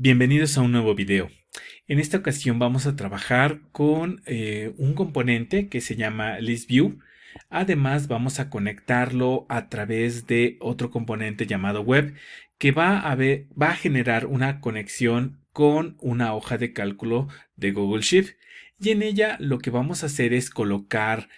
Bienvenidos a un nuevo video. En esta ocasión vamos a trabajar con un componente que se llama ListView. Además vamos a conectarlo a través de otro componente llamado Web que va a generar una conexión con una hoja de cálculo de Google Sheet. Y en ella lo que vamos a hacer es colocar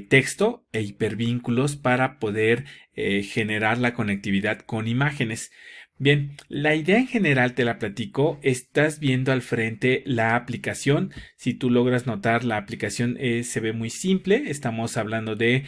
texto e hipervínculos para poder generar la conectividad con imágenes. Bien, la idea en general te la platico. Estás viendo al frente la aplicación. Si tú logras notar, la aplicación se ve muy simple. Estamos hablando de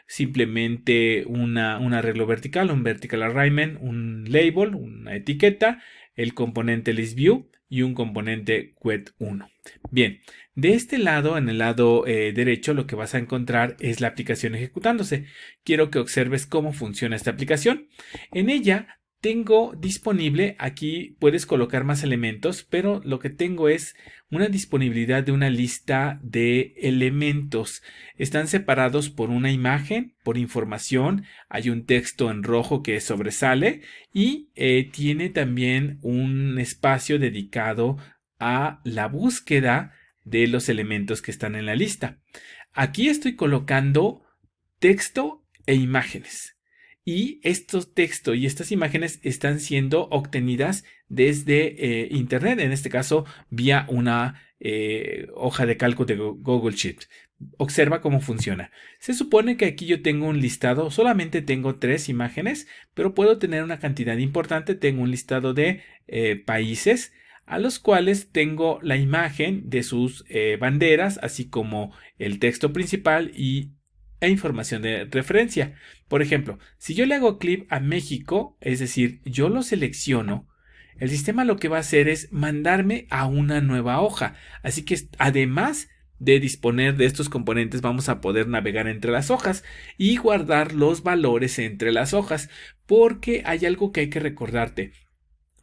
simplemente un arreglo vertical, un vertical alignment, un label, una etiqueta, el componente ListView y un componente Quet1. Bien, de este lado, en el lado derecho, lo que vas a encontrar es la aplicación ejecutándose. Quiero que observes cómo funciona esta aplicación. En ella tengo disponible, aquí puedes colocar más elementos, pero lo que tengo es una disponibilidad de una lista de elementos. Están separados por una imagen, por información, hay un texto en rojo que sobresale y tiene también un espacio dedicado a la búsqueda de los elementos que están en la lista. Aquí estoy colocando texto e imágenes. Y estos textos y estas imágenes están siendo obtenidas desde Internet, en este caso vía una hoja de cálculo de Google Sheet. Observa cómo funciona. Se supone que aquí yo tengo un listado, solamente tengo 3 imágenes, pero puedo tener una cantidad importante. Tengo un listado de países a los cuales tengo la imagen de sus banderas, así como el texto principal e información de referencia. Por ejemplo, si yo le hago clic a México, es decir, yo lo selecciono, el sistema lo que va a hacer es mandarme a una nueva hoja. Así que además de disponer de estos componentes, vamos a poder navegar entre las hojas y guardar los valores entre las hojas, porque hay algo que hay que recordarte.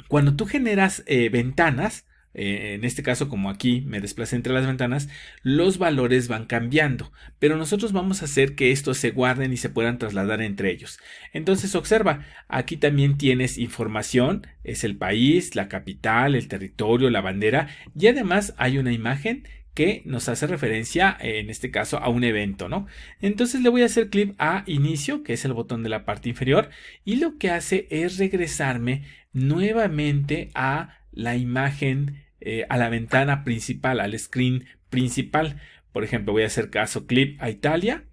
Cuando tú generas ventanas, en este caso como aquí me desplacé entre las ventanas, los valores van cambiando, pero nosotros vamos a hacer que estos se guarden y se puedan trasladar entre ellos. Entonces observa, aquí también tienes información, es el país, la capital, el territorio, la bandera y además hay una imagen que nos hace referencia, en este caso, a un evento, ¿no? Entonces le voy a hacer clic a inicio, que es el botón de la parte inferior, y lo que hace es regresarme nuevamente a la imagen, a la ventana principal, al screen principal. Por ejemplo, voy a hacer caso clic a Italia.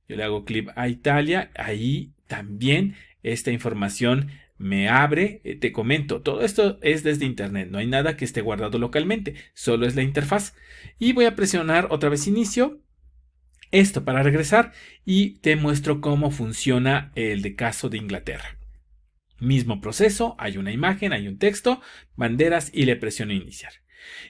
Yo le hago clic a Italia. Ahí también esta información me abre. Te comento, todo esto es desde internet. No hay nada que esté guardado localmente. Solo es la interfaz. Y voy a presionar otra vez inicio. Esto para regresar y te muestro cómo funciona el de caso de Inglaterra. Mismo proceso, hay una imagen, hay un texto, banderas y le presiono iniciar.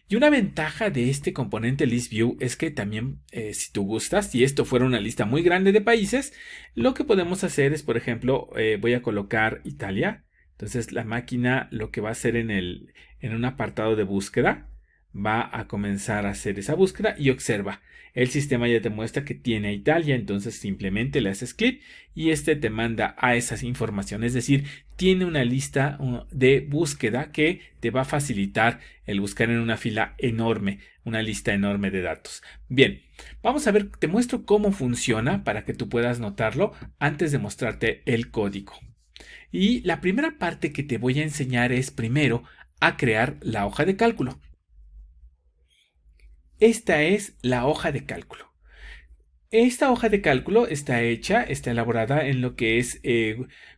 Y una ventaja de este componente ListView es que también, si tú gustas, si esto fuera una lista muy grande de países, lo que podemos hacer es, por ejemplo, voy a colocar Italia. Entonces la máquina lo que va a hacer en un apartado de búsqueda, va a comenzar a hacer esa búsqueda y observa. El sistema ya te muestra que tiene a Italia, entonces simplemente le haces clic y este te manda a esas informaciones, es decir, tiene una lista de búsqueda que te va a facilitar el buscar en una fila enorme, una lista enorme de datos. Bien, vamos a ver, te muestro cómo funciona para que tú puedas notarlo antes de mostrarte el código. Y la primera parte que te voy a enseñar es primero a crear la hoja de cálculo. Esta es la hoja de cálculo. Esta hoja de cálculo está hecha, está elaborada en lo que es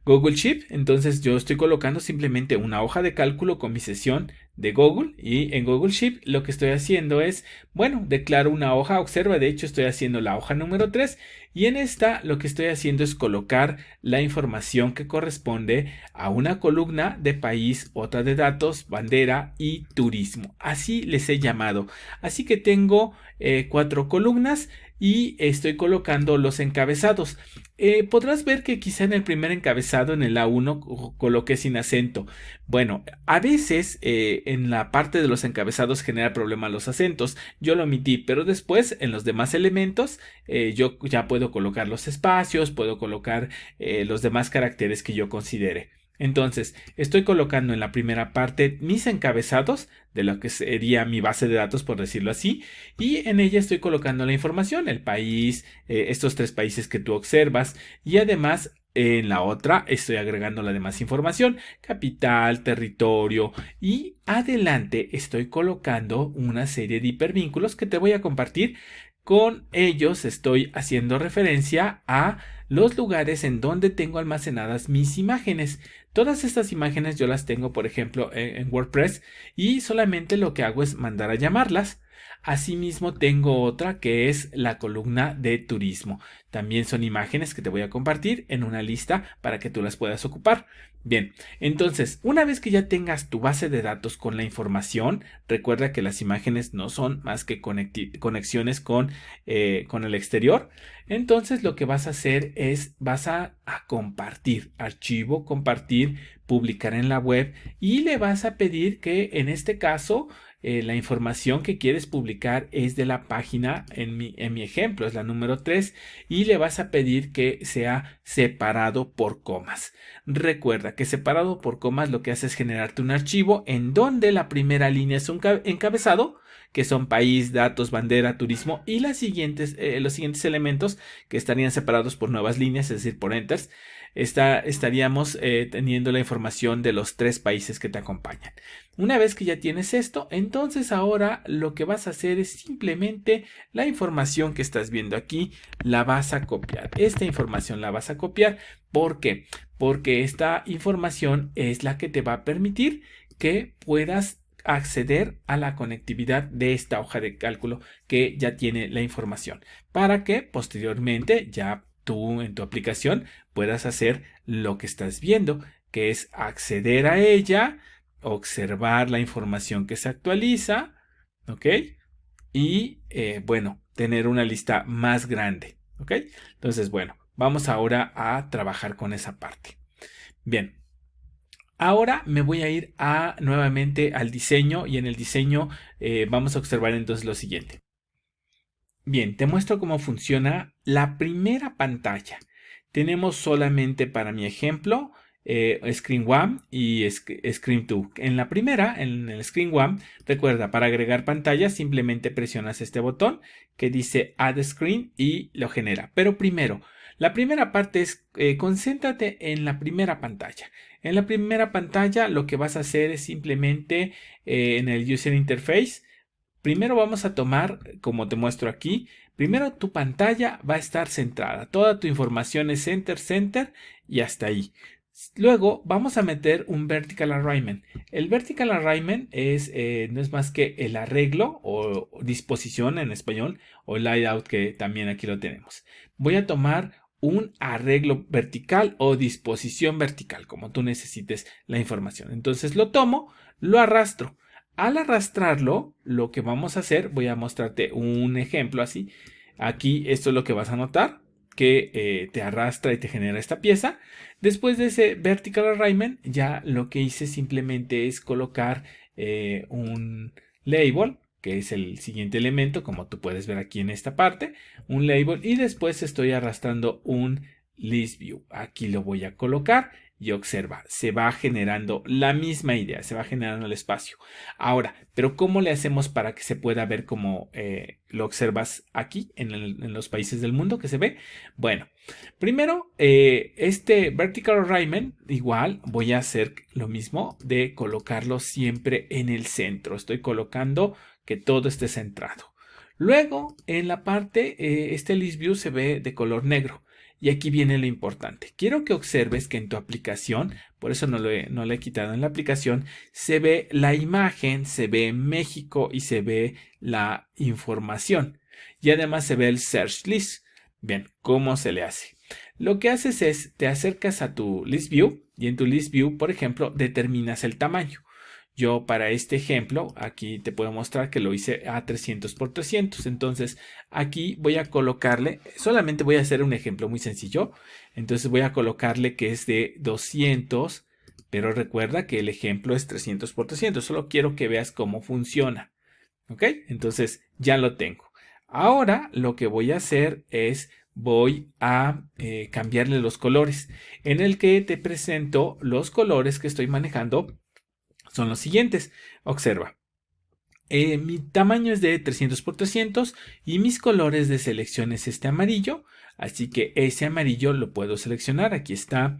Google Sheet. Entonces yo estoy colocando simplemente una hoja de cálculo con mi sesión de Google y en Google Sheet lo que estoy haciendo es, bueno, declaro una hoja, observa, de hecho estoy haciendo la hoja número 3 y en esta lo que estoy haciendo es colocar la información que corresponde a una columna de país, otra de datos, bandera y turismo. Así les he llamado. Así que tengo 4 columnas y estoy colocando los encabezados. Podrás ver que quizá en el primer encabezado, en el A1, coloqué sin acento. Bueno, a veces en la parte de los encabezados genera problema los acentos. Yo lo omití, pero después en los demás elementos yo ya puedo colocar los espacios, puedo colocar los demás caracteres que yo considere. Entonces, estoy colocando en la primera parte mis encabezados de lo que sería mi base de datos, por decirlo así, y en ella estoy colocando la información, el país, estos 3 países que tú observas, y además en la otra estoy agregando la demás información, capital, territorio, y adelante estoy colocando una serie de hipervínculos que te voy a compartir. Con ellos estoy haciendo referencia a los lugares en donde tengo almacenadas mis imágenes. Todas estas imágenes yo las tengo, por ejemplo, en WordPress, y solamente lo que hago es mandar a llamarlas. Asimismo, tengo otra que es la columna de turismo. También son imágenes que te voy a compartir en una lista para que tú las puedas ocupar. Bien, entonces, una vez que ya tengas tu base de datos con la información, recuerda que las imágenes no son más que conexiones con el exterior. Entonces, lo que vas a hacer es, vas a compartir, archivo, compartir, publicar en la web, y le vas a pedir que en este caso la información que quieres publicar es de la página, en mi ejemplo es la número 3, y le vas a pedir que sea separado por comas. Recuerda que separado por comas lo que hace es generarte un archivo en donde la primera línea es un encabezado, que son país, datos, bandera, turismo, y los siguientes elementos que estarían separados por nuevas líneas, es decir, por enters. Estaríamos teniendo la información de los 3 países que te acompañan. Una vez que ya tienes esto, entonces ahora lo que vas a hacer es simplemente la información que estás viendo aquí la vas a copiar. Esta información la vas a copiar. ¿Por qué? Porque esta información es la que te va a permitir que puedas acceder a la conectividad de esta hoja de cálculo que ya tiene la información, para que posteriormente ya tú en tu aplicación puedas hacer lo que estás viendo, que es acceder a ella, observar la información que se actualiza, ¿ok? Y bueno, tener una lista más grande, ¿ok? Entonces, bueno, vamos ahora a trabajar con esa parte. Bien. Ahora me voy a ir nuevamente al diseño, y en el diseño vamos a observar entonces lo siguiente. Bien, te muestro cómo funciona la primera pantalla. Tenemos solamente para mi ejemplo Screen 1 y Screen 2. En la primera, en el Screen 1, recuerda, para agregar pantallas simplemente presionas este botón que dice Add Screen y lo genera. Pero primero, la primera parte es concéntrate en la primera pantalla. En la primera pantalla lo que vas a hacer es simplemente en el User Interface. Primero vamos a tomar, como te muestro aquí, primero tu pantalla va a estar centrada. Toda tu información es center, center y hasta ahí. Luego vamos a meter un Vertical Alignment. El Vertical Alignment no es más que el arreglo o disposición en español, o layout, que también aquí lo tenemos. Voy a tomar un arreglo vertical o disposición vertical, como tú necesites la información. Entonces lo tomo, lo arrastro. Al arrastrarlo, lo que vamos a hacer, voy a mostrarte un ejemplo así. Aquí esto es lo que vas a notar, que te arrastra y te genera esta pieza. Después de ese Vertical Alignment, ya lo que hice simplemente es colocar un label, que es el siguiente elemento, como tú puedes ver aquí en esta parte, un label, y después estoy arrastrando un list view. Aquí lo voy a colocar. Y observa, se va generando la misma idea, se va generando el espacio. Ahora, pero ¿cómo le hacemos para que se pueda ver como lo observas aquí en los países del mundo que se ve? Bueno, primero, este Vertical Alignment, igual voy a hacer lo mismo de colocarlo siempre en el centro. Estoy colocando que todo esté centrado. Luego, en la parte, este list view se ve de color negro. Y aquí viene lo importante. Quiero que observes que en tu aplicación, por eso no lo he quitado en la aplicación, se ve la imagen, se ve México y se ve la información. Y además se ve el search list. Bien, ¿cómo se le hace? Lo que haces es, te acercas a tu list view y en tu list view, por ejemplo, determinas el tamaño. Yo para este ejemplo, aquí te puedo mostrar que lo hice a 300 por 300. Entonces, aquí voy a colocarle, solamente voy a hacer un ejemplo muy sencillo. Entonces, voy a colocarle que es de 200, pero recuerda que el ejemplo es 300 por 300. Solo quiero que veas cómo funciona. ¿Ok? Entonces, ya lo tengo. Ahora, lo que voy a hacer es, voy a cambiarle los colores, en el que te presento los colores que estoy manejando son los siguientes. Observa. Mi tamaño es de 300 por 300 y mis colores de selección es este amarillo, así que ese amarillo lo puedo seleccionar. Aquí está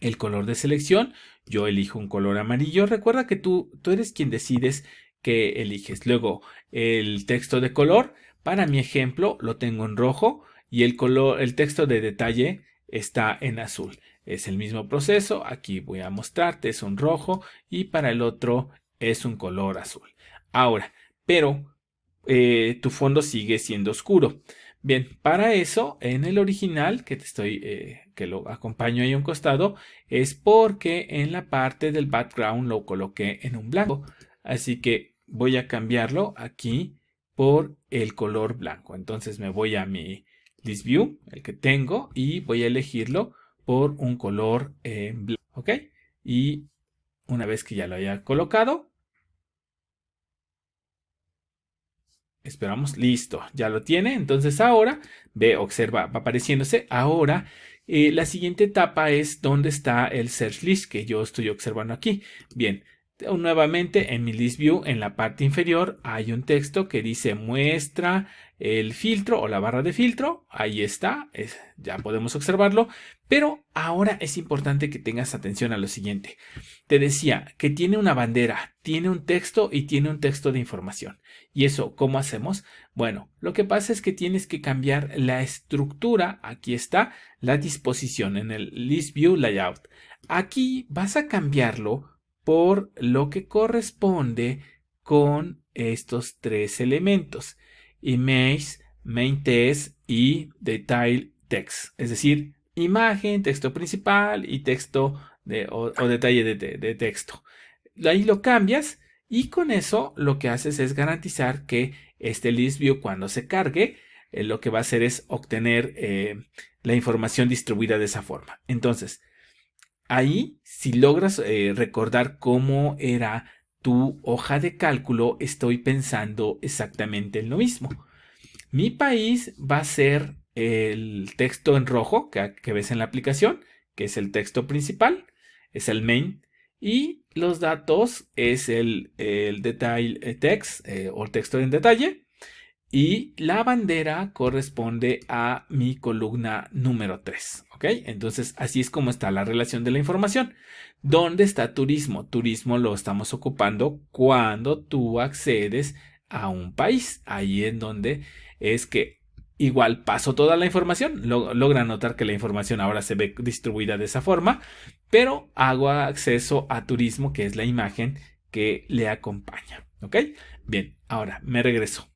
el color de selección. Yo elijo un color amarillo. Recuerda que tú eres quien decides qué eliges. Luego, el texto de color, para mi ejemplo, lo tengo en rojo y el texto de detalle está en azul. Es el mismo proceso. Aquí voy a mostrarte, es un rojo y para el otro es un color azul. Ahora, pero tu fondo sigue siendo oscuro. Bien, para eso, en el original, que lo acompaño ahí a un costado, es porque en la parte del background lo coloqué en un blanco. Así que voy a cambiarlo aquí por el color blanco. Entonces me voy a mi list view, el que tengo, y voy a elegirlo por un color blanco. ¿Ok? Y una vez que ya lo haya colocado, esperamos, listo, ya lo tiene. Entonces ahora, observa, va apareciéndose. Ahora, la siguiente etapa es dónde está el search list que yo estoy observando aquí. Bien, nuevamente en mi list view, en la parte inferior, hay un texto que dice muestra el filtro o la barra de filtro. Ahí está, ya podemos observarlo. Pero ahora es importante que tengas atención a lo siguiente. Te decía que tiene una bandera, tiene un texto y tiene un texto de información. ¿Y eso cómo hacemos? Bueno, lo que pasa es que tienes que cambiar la estructura. Aquí está la disposición en el List View Layout. Aquí vas a cambiarlo por lo que corresponde con estos tres elementos: Image, Main Text y Detail Text. Es decir, imagen, texto principal y texto o detalle de texto. Ahí lo cambias y con eso lo que haces es garantizar que este list view, cuando se cargue, lo que va a hacer es obtener la información distribuida de esa forma. Entonces, ahí, si logras recordar cómo era tu hoja de cálculo, estoy pensando exactamente en lo mismo. Mi país va a ser el texto en rojo que ves en la aplicación, que es el texto principal, es el main, y los datos es el detail text o el texto en detalle, y la bandera corresponde a mi columna número 3. ¿Ok? Entonces, así es como está la relación de la información. ¿Dónde está turismo? Turismo lo estamos ocupando cuando tú accedes a un país. Ahí en donde es que igual paso toda la información. Logra notar que la información ahora se ve distribuida de esa forma, pero hago acceso a turismo, que es la imagen que le acompaña. ¿Ok? Bien, ahora me regreso.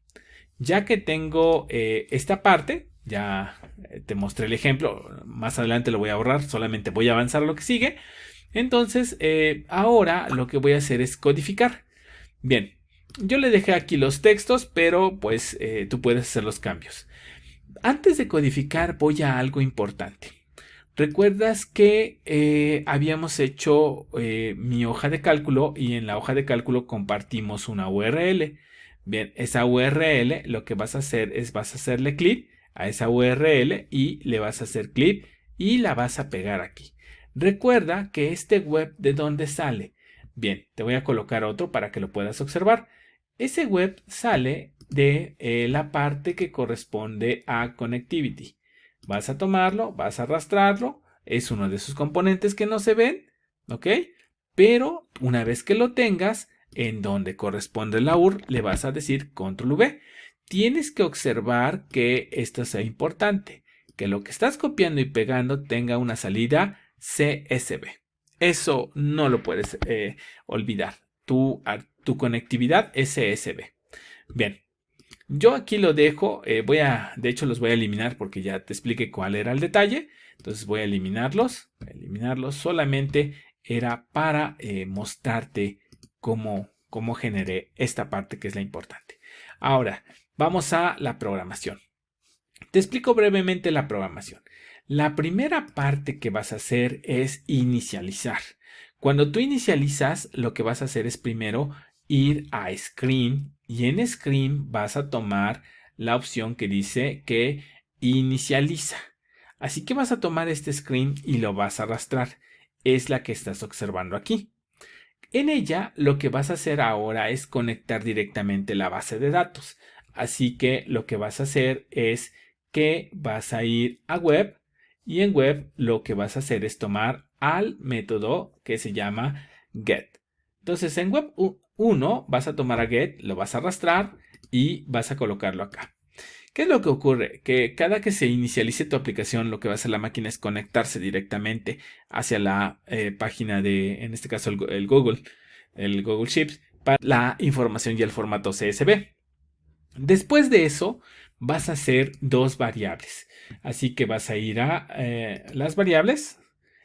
Ya que tengo esta parte, ya te mostré el ejemplo, más adelante lo voy a borrar, solamente voy a avanzar a lo que sigue. Entonces, ahora lo que voy a hacer es codificar. Bien, yo le dejé aquí los textos, pero pues tú puedes hacer los cambios. Antes de codificar, voy a algo importante. ¿Recuerdas que habíamos hecho mi hoja de cálculo y en la hoja de cálculo compartimos una URL? Bien, esa URL lo que vas a hacer es vas a hacerle clic a esa URL y le vas a hacer clic y la vas a pegar aquí. Recuerda que este web, ¿de dónde sale? Bien, te voy a colocar otro para que lo puedas observar. Ese web sale de la parte que corresponde a Connectivity. Vas a tomarlo, vas a arrastrarlo, es uno de sus componentes que no se ven, ¿ok? Pero una vez que lo tengas, en donde corresponde la URL, le vas a decir control V. Tienes que observar que esto sea importante, que lo que estás copiando y pegando tenga una salida CSV. Eso no lo puedes olvidar. Tu conectividad es CSV. Bien, yo aquí lo dejo, de hecho los voy a eliminar porque ya te expliqué cuál era el detalle. Entonces voy a eliminarlos, solamente era para mostrarte cómo generé esta parte que es la importante. Ahora, vamos a la programación. Te explico brevemente la programación. La primera parte que vas a hacer es inicializar. Cuando tú inicializas, lo que vas a hacer es primero ir a Screen y en Screen vas a tomar la opción que dice que inicializa. Así que vas a tomar este screen y lo vas a arrastrar. Es la que estás observando aquí. En ella lo que vas a hacer ahora es conectar directamente la base de datos. Así que lo que vas a hacer es que vas a ir a web y en web lo que vas a hacer es tomar al método que se llama get. Entonces en web 1 vas a tomar a get, lo vas a arrastrar y vas a colocarlo acá. ¿Qué es lo que ocurre? Que cada que se inicialice tu aplicación, lo que va a hacer la máquina es conectarse directamente hacia la página de, en este caso, el Google Sheets, para la información y el formato CSV. Después de eso, vas a hacer dos variables. Así que vas a ir a las variables.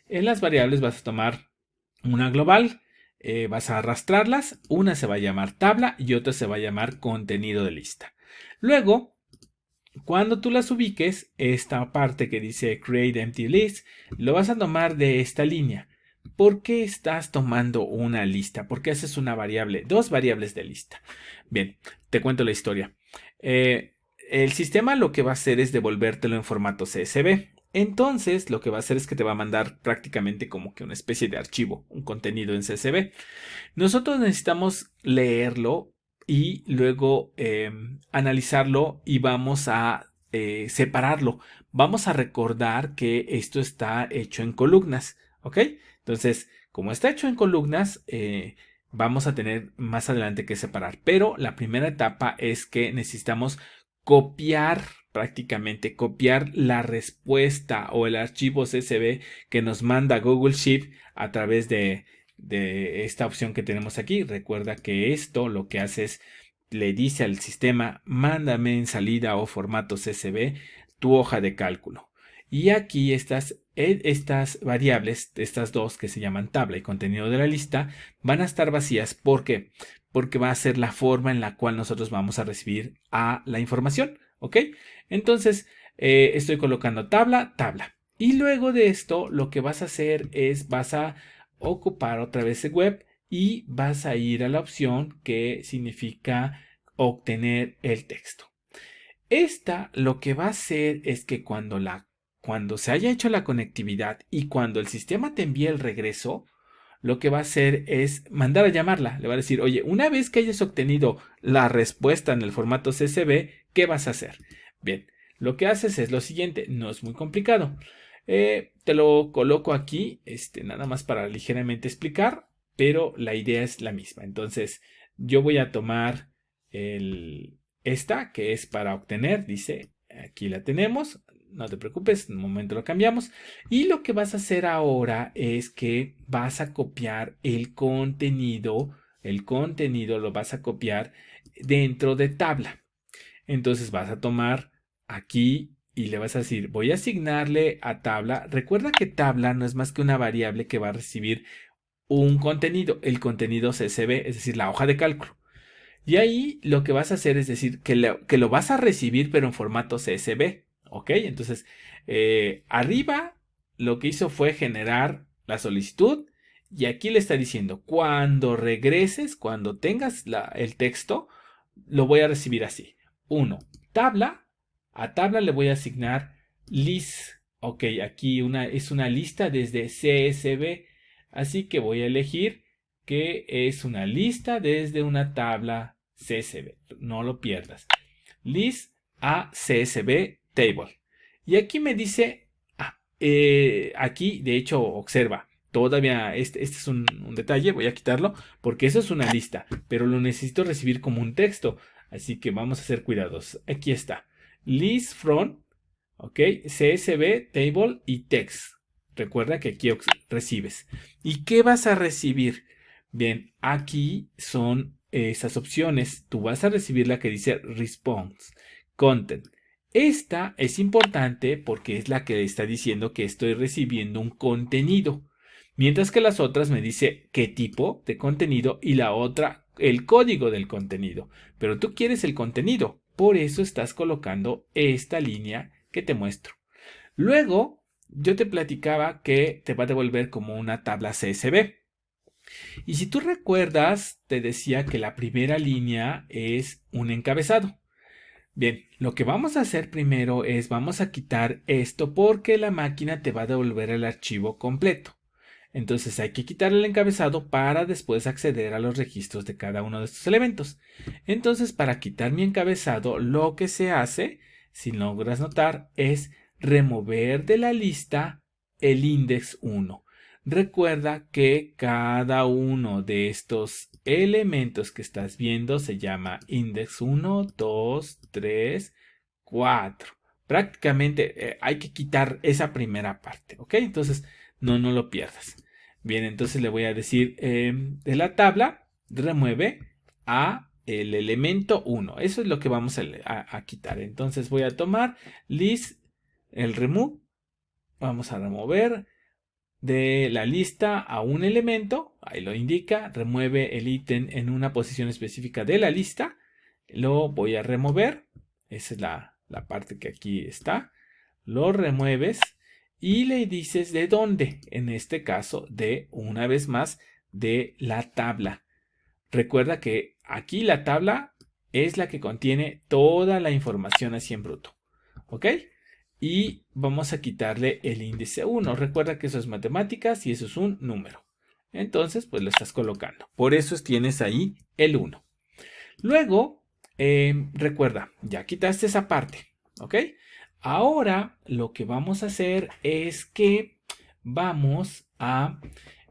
En las variables vas a tomar una global, vas a arrastrarlas. Una se va a llamar tabla y otra se va a llamar contenido de lista. Luego, cuando tú las ubiques, esta parte que dice Create Empty List, lo vas a tomar de esta línea. ¿Por qué estás tomando una lista? ¿Por qué haces una variable? Dos variables de lista. Bien, te cuento la historia. El sistema lo que va a hacer es devolvértelo en formato CSV. Entonces, lo que va a hacer es que te va a mandar prácticamente como que una especie de archivo, un contenido en CSV. Nosotros necesitamos leerlo y luego analizarlo y vamos a separarlo. Vamos a recordar que esto está hecho en columnas, ¿ok? Entonces, como está hecho en columnas, vamos a tener más adelante que separar. Pero la primera etapa es que necesitamos copiar, prácticamente copiar la respuesta o el archivo CSV que nos manda Google Sheet a través de esta opción que tenemos aquí. Recuerda que esto lo que hace es le dice al sistema, mándame en salida o formato CSV tu hoja de cálculo. Y aquí estas variables, estas dos que se llaman tabla y contenido de la lista, van a estar vacías. ¿Por qué? Porque va a ser la forma en la cual nosotros vamos a recibir la información. ¿Ok? Entonces, estoy colocando tabla, tabla. Y luego de esto, lo que vas a hacer es, vas a ocupar otra vez el web y vas a ir a la opción que significa obtener el texto. Esta lo que va a hacer es que cuando se haya hecho la conectividad y cuando el sistema te envíe el regreso, lo que va a hacer es mandar a llamarla. Le va a decir, oye, una vez que hayas obtenido la respuesta en el formato CSV, ¿qué vas a hacer? Bien, lo que haces es lo siguiente, no es muy complicado. Te lo coloco aquí, nada más para ligeramente explicar, pero la idea es la misma. Entonces, yo voy a tomar esta, que es para obtener, dice, aquí la tenemos, no te preocupes, en un momento lo cambiamos. Y lo que vas a hacer ahora es que vas a copiar el contenido lo vas a copiar dentro de tabla. Entonces vas a tomar aquí y le vas a decir, voy a asignarle a tabla. Recuerda que tabla no es más que una variable que va a recibir un contenido, el contenido CSV, es decir, la hoja de cálculo. Y ahí lo que vas a hacer es decir que lo vas a recibir pero en formato CSV, ¿ok? Entonces, arriba lo que hizo fue generar la solicitud y aquí le está diciendo, cuando regreses, cuando tengas el texto, lo voy a recibir así. 1. Tabla. A tabla le voy a asignar list. Ok, aquí es una lista desde CSV. Así que voy a elegir que es una lista desde una tabla CSV. No lo pierdas. List a CSV table. Y aquí me dice, aquí de hecho observa, todavía este es un detalle, voy a quitarlo porque eso es una lista, pero lo necesito recibir como un texto. Así que vamos a ser cuidadosos. Aquí está. List from, ok, CSV, table y text. Recuerda que aquí recibes. ¿Y qué vas a recibir? Bien, aquí son esas opciones. Tú vas a recibir la que dice response, content. Esta es importante porque es la que está diciendo que estoy recibiendo un contenido. Mientras que las otras me dice qué tipo de contenido y la otra el código del contenido. Pero tú quieres el contenido. Por eso estás colocando esta línea que te muestro. Luego, yo te platicaba que te va a devolver como una tabla CSV. Y si tú recuerdas, te decía que la primera línea es un encabezado. Bien, lo que vamos a hacer primero es vamos a quitar esto porque la máquina te va a devolver el archivo completo. Entonces hay que quitar el encabezado para después acceder a los registros de cada uno de estos elementos. Entonces, para quitar mi encabezado, lo que se hace, si logras notar, es remover de la lista el index 1. Recuerda que cada uno de estos elementos que estás viendo se llama index 1, 2, 3, 4. Prácticamente hay que quitar esa primera parte, ¿ok? Entonces, no lo pierdas. Bien, entonces le voy a decir de la tabla, remueve a el elemento 1. Eso es lo que vamos a quitar. Entonces voy a tomar list, el remove. Vamos a remover de la lista a un elemento. Ahí lo indica. Remueve el ítem en una posición específica de la lista. Lo voy a remover. Esa es la parte que aquí está. Lo remueves y le dices de dónde, en este caso de, una vez más, de la tabla. Recuerda que aquí la tabla es la que contiene toda la información así en bruto, ¿ok? Y vamos a quitarle el índice 1. Recuerda que eso es matemáticas y eso es un número. Entonces, pues lo estás colocando. Por eso tienes ahí el 1. Luego, recuerda, ya quitaste esa parte, ¿ok? Ahora lo que vamos a hacer es que vamos a,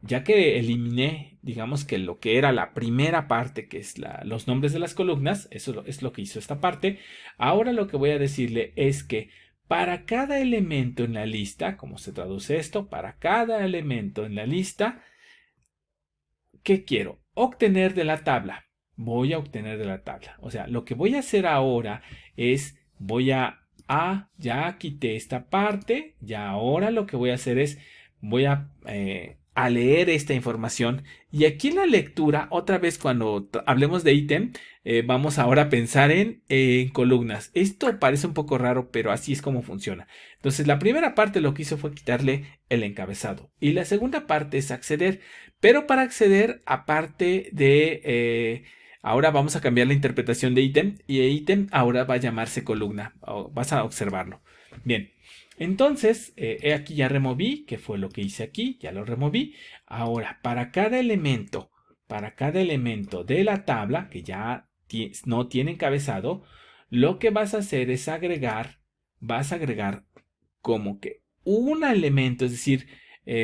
ya que eliminé, digamos que lo que era la primera parte, que es los nombres de las columnas, eso es lo que hizo esta parte. Ahora lo que voy a decirle es que para cada elemento en la lista, ¿cómo se traduce esto? Para cada elemento en la lista, ¿qué quiero? Obtener de la tabla. Voy a obtener de la tabla. O sea, lo que voy a hacer ahora es, ya quité esta parte, ya ahora lo que voy a hacer es, voy a leer esta información. Y aquí en la lectura, otra vez cuando hablemos de ítem, vamos ahora a pensar en columnas. Esto parece un poco raro, pero así es como funciona. Entonces, la primera parte lo que hizo fue quitarle el encabezado. Y la segunda parte es acceder. Pero para acceder, aparte de... ahora vamos a cambiar la interpretación de ítem y ítem ahora va a llamarse columna. Vas a observarlo. Bien, entonces aquí ya removí, que fue lo que hice aquí, ya lo removí. Ahora, para cada elemento de la tabla, que ya no tiene encabezado, lo que vas a hacer es vas a agregar como que un elemento, es decir,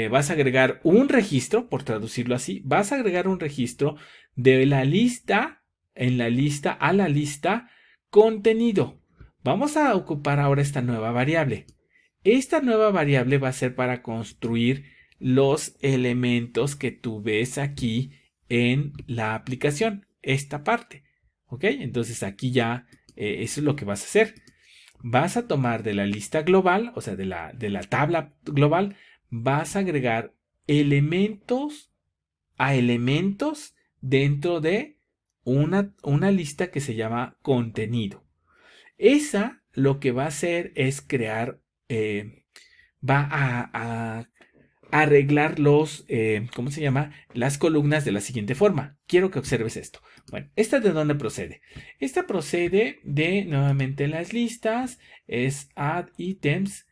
vas a agregar un registro, por traducirlo así, vas a agregar un registro de la lista, a la lista contenido. Vamos a ocupar ahora esta nueva variable. Esta nueva variable va a ser para construir los elementos que tú ves aquí en la aplicación, esta parte. ¿Ok? Entonces aquí ya eso es lo que vas a hacer. Vas a tomar de la lista global, o sea, de la tabla global, vas a agregar elementos a elementos dentro de una lista que se llama contenido. Esa lo que va a hacer es crear, va a arreglar ¿cómo se llama? Las columnas de la siguiente forma. Quiero que observes esto. Bueno, ¿esta de dónde procede? Esta procede de nuevamente las listas, es add items.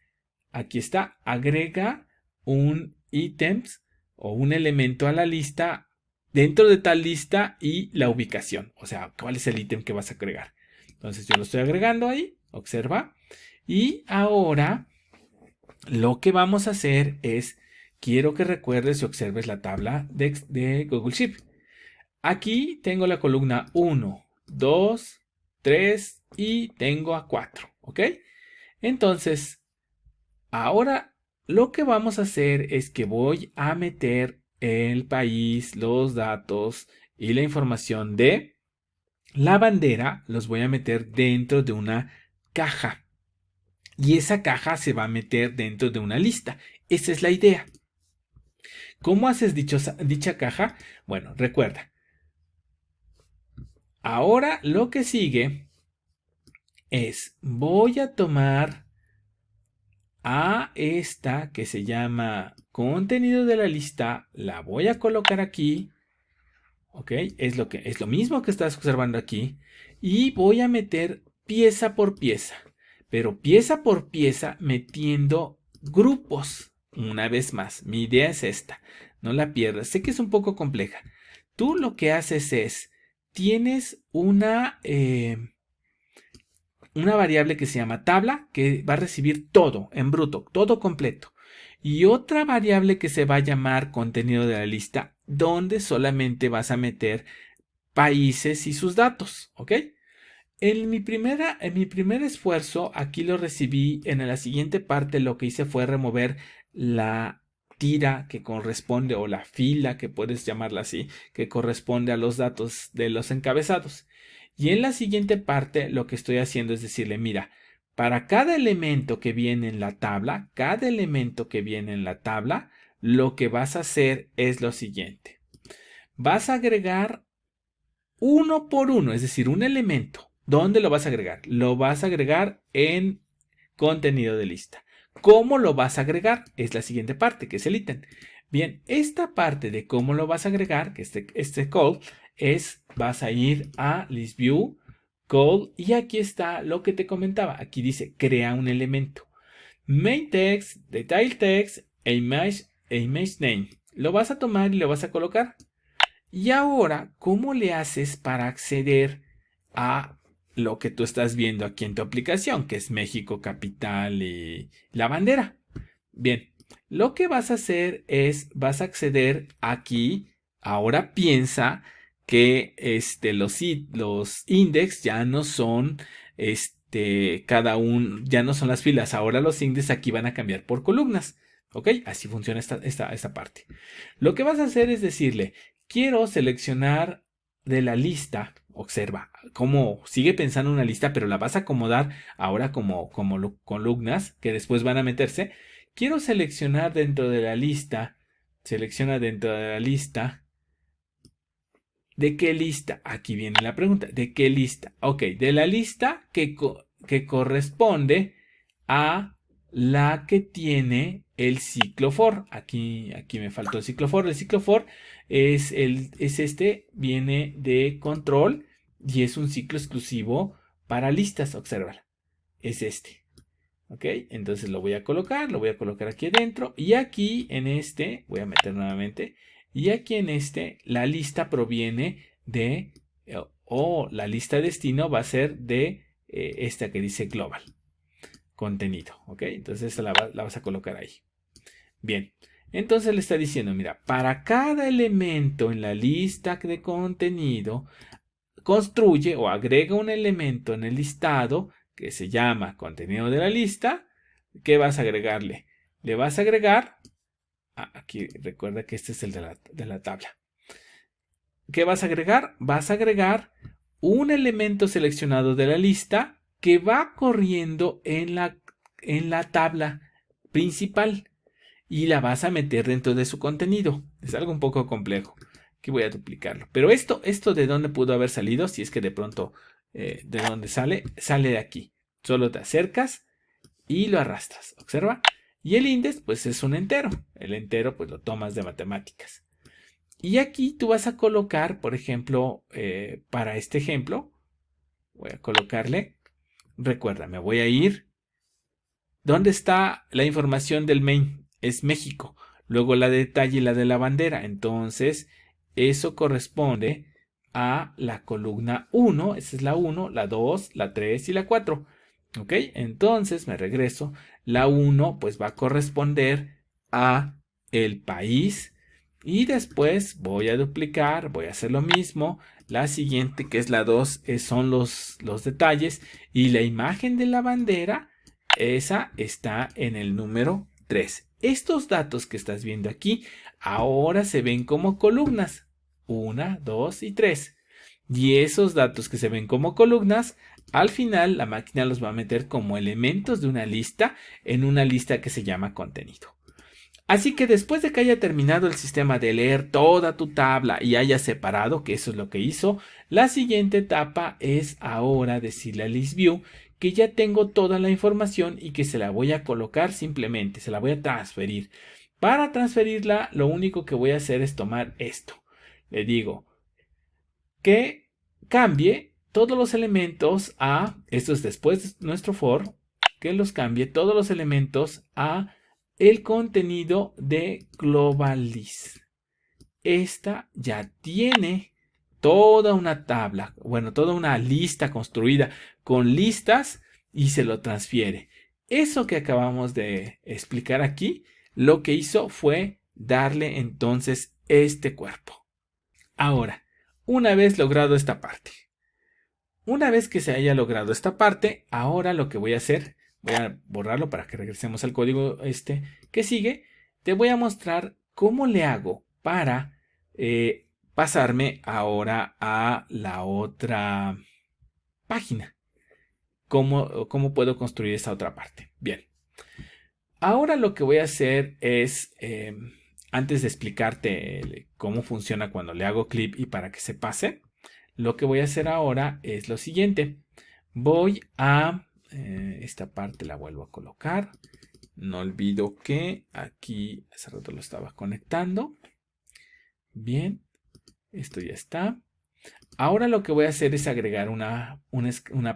Aquí está, agrega un items o un elemento a la lista dentro de tal lista y la ubicación. O sea, ¿cuál es el ítem que vas a agregar? Entonces yo lo estoy agregando ahí, observa. Y ahora lo que vamos a hacer es, quiero que recuerdes y observes la tabla de Google Sheet. Aquí tengo la columna 1, 2, 3 y tengo a 4, ¿ok? Entonces, ahora lo que vamos a hacer es que voy a meter el país, los datos y la información de la bandera, los voy a meter dentro de una caja. Y esa caja se va a meter dentro de una lista. Esa es la idea. ¿Cómo haces dicha caja? Bueno, recuerda. Ahora lo que sigue es, voy a tomar a esta que se llama contenido de la lista, la voy a colocar aquí, ¿ok? Es lo mismo que estás observando aquí, y voy a meter pieza por pieza, pero pieza por pieza metiendo grupos. Una vez más, mi idea es esta, no la pierdas. Sé que es un poco compleja. Tú lo que haces es, tienes una variable que se llama tabla, que va a recibir todo en bruto, todo completo. Y otra variable que se va a llamar contenido de la lista, donde solamente vas a meter países y sus datos, ¿ok? En mi primer esfuerzo, aquí lo recibí. En la siguiente parte lo que hice fue remover la tira que corresponde, o la fila, que puedes llamarla así, que corresponde a los datos de los encabezados. Y en la siguiente parte lo que estoy haciendo es decirle, mira, para cada elemento que viene en la tabla, lo que vas a hacer es lo siguiente. Vas a agregar uno por uno, es decir, un elemento. ¿Dónde lo vas a agregar? Lo vas a agregar en contenido de lista. ¿Cómo lo vas a agregar? Es la siguiente parte, que es el ítem. Bien, esta parte de cómo lo vas a agregar, que este call, vas a ir a list view, call, y aquí está lo que te comentaba. Aquí dice, crea un elemento. Main text, detail text, image name. Lo vas a tomar y lo vas a colocar. Y ahora, ¿cómo le haces para acceder a lo que tú estás viendo aquí en tu aplicación, que es México, capital y la bandera? Bien, lo que vas a hacer es, vas a acceder aquí. Ahora piensa que los index ya no son ya no son las filas. Ahora los index aquí van a cambiar por columnas. ¿Ok? Así funciona esta parte. Lo que vas a hacer es decirle, quiero seleccionar de la lista. Observa cómo sigue pensando una lista, pero la vas a acomodar ahora como columnas que después van a meterse. Quiero seleccionar dentro de la lista. Selecciona dentro de la lista. ¿De qué lista? Aquí viene la pregunta. ¿De qué lista? Ok, de la lista que corresponde a la que tiene el ciclo for. Aquí me faltó el ciclo for. El ciclo for viene de control y es un ciclo exclusivo para listas. Observa, es este. Ok, entonces lo voy a colocar aquí adentro, y aquí en voy a meter nuevamente, y aquí en la lista proviene de, la lista de destino va a ser de esta que dice global, contenido. Ok, entonces esta la vas a colocar ahí. Bien, entonces le está diciendo, mira, para cada elemento en la lista de contenido, construye o agrega un elemento en el listado que se llama contenido de la lista. ¿Qué vas a agregarle? Le vas a agregar, aquí recuerda que este es el de la tabla. ¿Qué vas a agregar? Vas a agregar un elemento seleccionado de la lista que va corriendo en la tabla principal y la vas a meter dentro de su contenido. Es algo un poco complejo. Aquí voy a duplicarlo. Pero esto de dónde pudo haber salido, si es que de pronto de dónde sale de aquí. Solo te acercas y lo arrastras. Observa. Y el índice, pues es un entero. El entero, pues lo tomas de matemáticas. Y aquí tú vas a colocar, por ejemplo, para este ejemplo, voy a colocarle, recuerda, me voy a ir. ¿Dónde está la información del main? Es México. Luego la de detalle y la de la bandera. Entonces, eso corresponde a la columna 1. Esa es la 1, la 2, la 3 y la 4. ¿Ok? Entonces, me regreso. La 1 pues va a corresponder a el país. Y después voy a duplicar, voy a hacer lo mismo. La siguiente, que es la 2, son los detalles. Y la imagen de la bandera, esa está en el número 3. Estos datos que estás viendo aquí ahora se ven como columnas. 1, 2 y 3. Y esos datos que se ven como columnas, al final la máquina los va a meter como elementos de una lista en una lista que se llama contenido. Así que después de que haya terminado el sistema de leer toda tu tabla y haya separado, que eso es lo que hizo, la siguiente etapa es ahora decirle a ListView que ya tengo toda la información y que se la voy a colocar simplemente, se la voy a transferir. Para transferirla, lo único que voy a hacer es tomar esto. Le digo que cambie todos los elementos a, esto es después de nuestro for, que los cambie todos los elementos a el contenido de global_list. Esta ya tiene toda una tabla, bueno, toda una lista construida con listas y se lo transfiere. Eso que acabamos de explicar aquí, lo que hizo fue darle entonces este cuerpo. Ahora, una vez logrado esta parte, una vez que se haya logrado esta parte, ahora lo que voy a hacer, voy a borrarlo para que regresemos al código que sigue. Te voy a mostrar cómo le hago para pasarme ahora a la otra página. ¿Cómo puedo construir esa otra parte? Bien. Ahora lo que voy a hacer es, antes de explicarte cómo funciona cuando le hago clip y para que se pase, lo que voy a hacer ahora es lo siguiente. Voy a, esta parte la vuelvo a colocar. No olvido que aquí hace rato lo estaba conectando. Bien, esto ya está. Ahora lo que voy a hacer es agregar una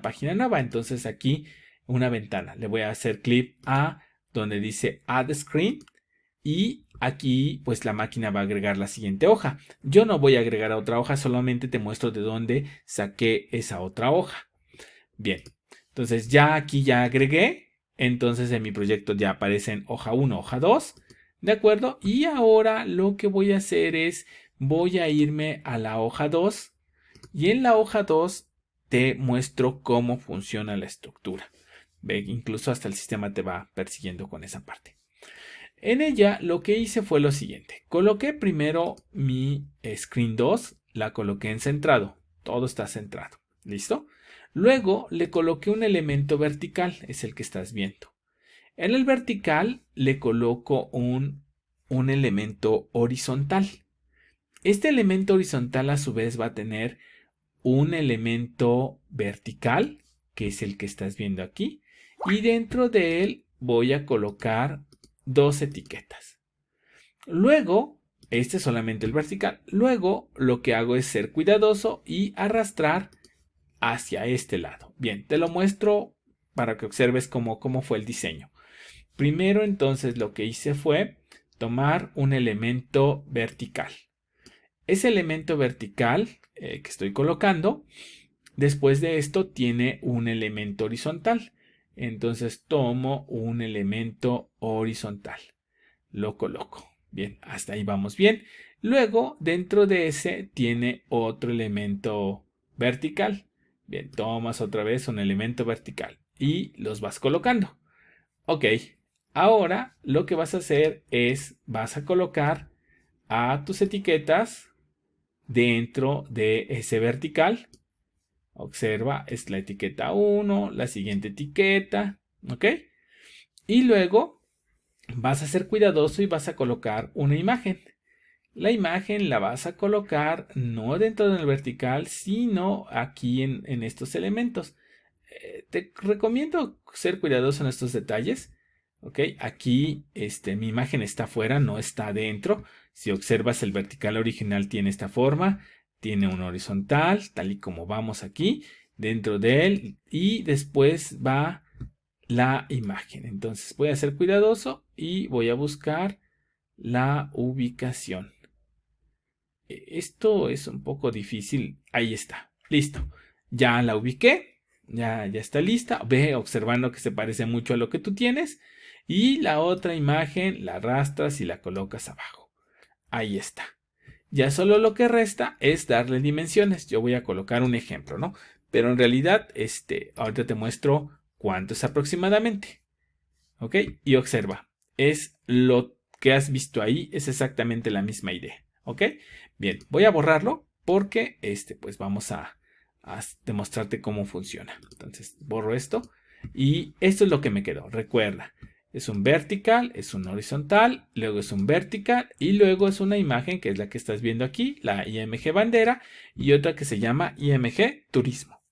página nueva. Entonces aquí una ventana. Le voy a hacer clic a donde dice Add Screen. Y aquí pues la máquina va a agregar la siguiente hoja. Yo no voy a agregar a otra hoja, solamente te muestro de dónde saqué esa otra hoja. Bien, entonces ya aquí ya agregué. Entonces en mi proyecto ya aparecen hoja 1, hoja 2. ¿De acuerdo? Y ahora lo que voy a hacer es, voy a irme a la hoja 2. Y en la hoja 2 te muestro cómo funciona la estructura. Ve, incluso hasta el sistema te va persiguiendo con esa parte. En ella lo que hice fue lo siguiente. Coloqué primero mi screen 2, la coloqué en centrado. Todo está centrado. ¿Listo? Luego le coloqué un elemento vertical, es el que estás viendo. En el vertical le coloco un elemento horizontal. Este elemento horizontal a su vez va a tener un elemento vertical, que es el que estás viendo aquí, y dentro de él voy a colocar dos etiquetas. Luego, este es solamente el vertical, luego lo que hago es ser cuidadoso y arrastrar hacia este lado. Bien, te lo muestro para que observes cómo fue el diseño. Primero entonces lo que hice fue tomar un elemento vertical. Ese elemento vertical que estoy colocando, después de esto tiene un elemento horizontal. Entonces tomo un elemento horizontal. Lo coloco. Bien, hasta ahí vamos bien. Luego, dentro de ese tiene otro elemento vertical. Bien, tomas otra vez un elemento vertical y los vas colocando. Ok, ahora lo que vas a hacer es, vas a colocar a tus etiquetas dentro de ese vertical. Observa, es la etiqueta 1, la siguiente etiqueta, ¿ok? Y luego vas a ser cuidadoso y vas a colocar una imagen. La imagen la vas a colocar no dentro del vertical, sino aquí en estos elementos. Te recomiendo ser cuidadoso en estos detalles. ¿Ok? Aquí mi imagen está afuera, no está adentro. Si observas, el vertical original tiene esta forma. Tiene un horizontal, tal y como vamos aquí, dentro de él. Y después va la imagen. Entonces voy a ser cuidadoso y voy a buscar la ubicación. Esto es un poco difícil. Ahí está. Listo. Ya la ubiqué. Ya está lista. Ve observando que se parece mucho a lo que tú tienes. Y la otra imagen la arrastras y la colocas abajo. Ahí está. Ya solo lo que resta es darle dimensiones. Yo voy a colocar un ejemplo, ¿no? Pero en realidad, ahorita te muestro cuánto es aproximadamente. ¿Ok? Y observa. Es lo que has visto ahí. Es exactamente la misma idea. ¿Ok? Bien, voy a borrarlo porque pues vamos a demostrarte cómo funciona. Entonces borro esto y esto es lo que me quedó. Recuerda, es un vertical, es un horizontal, luego es un vertical y luego es una imagen que es la que estás viendo aquí, la IMG bandera y otra que se llama IMG turismo.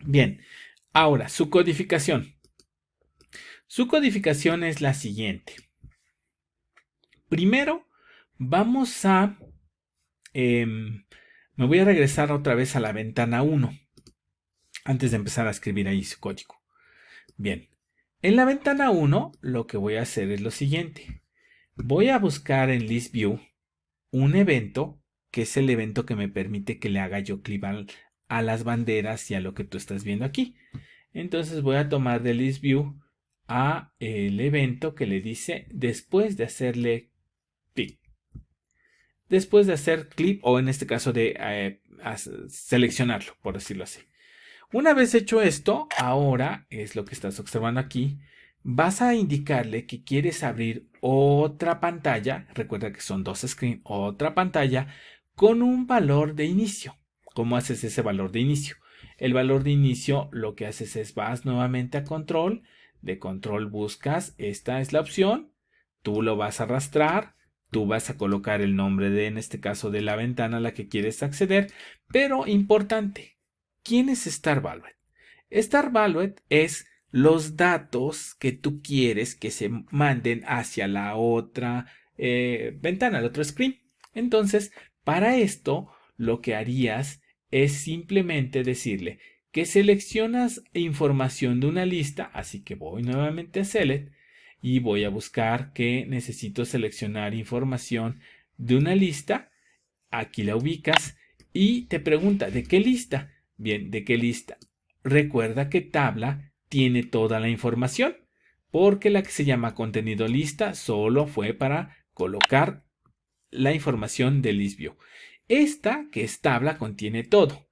Bien, ahora su codificación. Su codificación es la siguiente. Primero vamos a me voy a regresar otra vez a la ventana 1. antes de empezar a escribir ahí su código. Bien, en la ventana 1 lo que voy a hacer es lo siguiente. Voy a buscar en ListView un evento que es el evento que me permite que le haga yo clic a las banderas y a lo que tú estás viendo aquí. Entonces voy a tomar de ListView a el evento que le dice después de hacerle clic. Después de hacer clic o en este caso de seleccionarlo, por decirlo así. Una vez hecho esto, ahora es lo que estás observando aquí, vas a indicarle que quieres abrir otra pantalla, recuerda que son dos screens, otra pantalla con un valor de inicio. ¿Cómo haces ese valor de inicio? El valor de inicio lo que haces es vas nuevamente a control, de control buscas, esta es la opción, tú lo vas a arrastrar, tú vas a colocar el nombre de, en este caso, de la ventana a la que quieres acceder, pero importante, ¿quién es StarValued? StarValued es los datos que tú quieres que se manden hacia la otra ventana, el otro screen. Entonces, para esto, lo que harías es simplemente decirle que seleccionas información de una lista, así que voy nuevamente a Select y voy a buscar que necesito seleccionar información de una lista. Aquí la ubicas y te pregunta, ¿de qué lista? Bien, ¿de qué lista? Recuerda que tabla tiene toda la información, porque la que se llama contenido lista solo fue para colocar la información del ListView. Esta, que es tabla, contiene todo.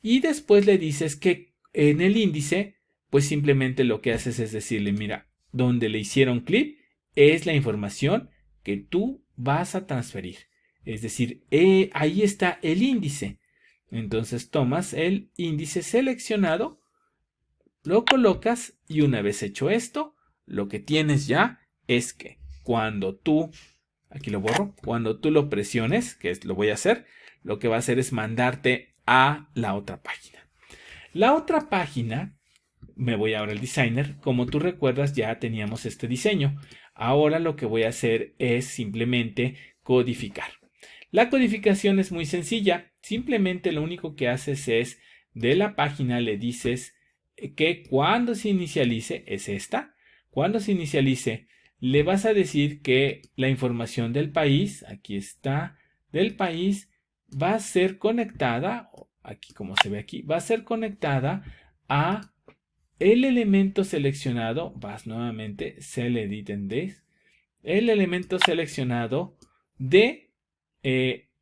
Y después le dices que en el índice, pues simplemente lo que haces es decirle, mira, donde le hicieron clic es la información que tú vas a transferir. Es decir, ahí está el índice. Entonces tomas el índice seleccionado, lo colocas y una vez hecho esto, lo que tienes ya es que cuando tú, aquí lo borro, cuando tú lo presiones, que lo voy a hacer, lo que va a hacer es mandarte a la otra página. La otra página, me voy ahora al designer, como tú recuerdas ya teníamos este diseño. Ahora lo que voy a hacer es simplemente codificar. La codificación es muy sencilla, simplemente lo único que haces es de la página le dices que cuando se inicialice, es esta, cuando se inicialice le vas a decir que la información del país, aquí está, del país, va a ser conectada, aquí como se ve aquí, va a ser conectada a el elemento seleccionado, vas nuevamente, Cell Edit and This, el elemento seleccionado de,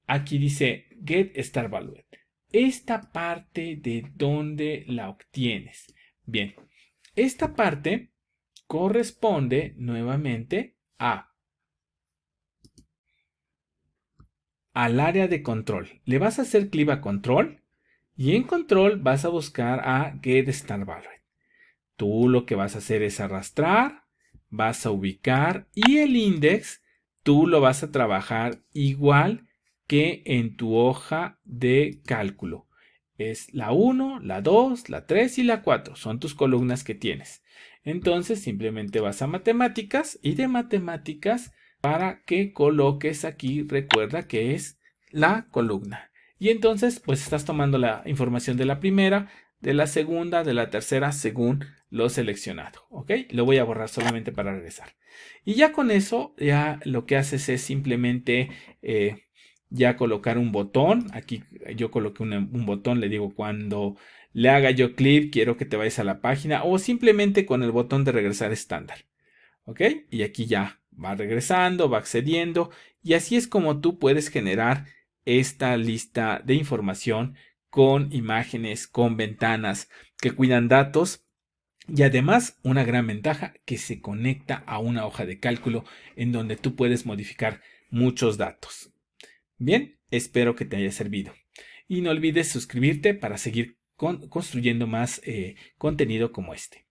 aquí dice Get StarValued. Esta parte de donde la obtienes. Bien, esta parte corresponde nuevamente al área de control. Le vas a hacer clic a control y en control vas a buscar a Get StarValued. Tú lo que vas a hacer es arrastrar, vas a ubicar y el index tú lo vas a trabajar igual que en tu hoja de cálculo. Es la 1, la 2, la 3 y la 4. Son tus columnas que tienes. Entonces simplemente vas a matemáticas y de matemáticas para que coloques aquí, recuerda que es la columna. Y entonces pues estás tomando la información de la primera, de la segunda, de la tercera, según lo seleccionado. ¿Ok? Lo voy a borrar solamente para regresar. Y ya con eso, ya lo que haces es simplemente ya colocar un botón. Aquí yo coloqué un botón, le digo cuando le haga yo clic, quiero que te vayas a la página o simplemente con el botón de regresar estándar. ¿Ok? Y aquí ya va regresando, va accediendo y así es como tú puedes generar esta lista de información con imágenes, con ventanas que cuidan datos y además una gran ventaja que se conecta a una hoja de cálculo en donde tú puedes modificar muchos datos. Bien, espero que te haya servido. Y no olvides suscribirte para seguir construyendo más contenido como este.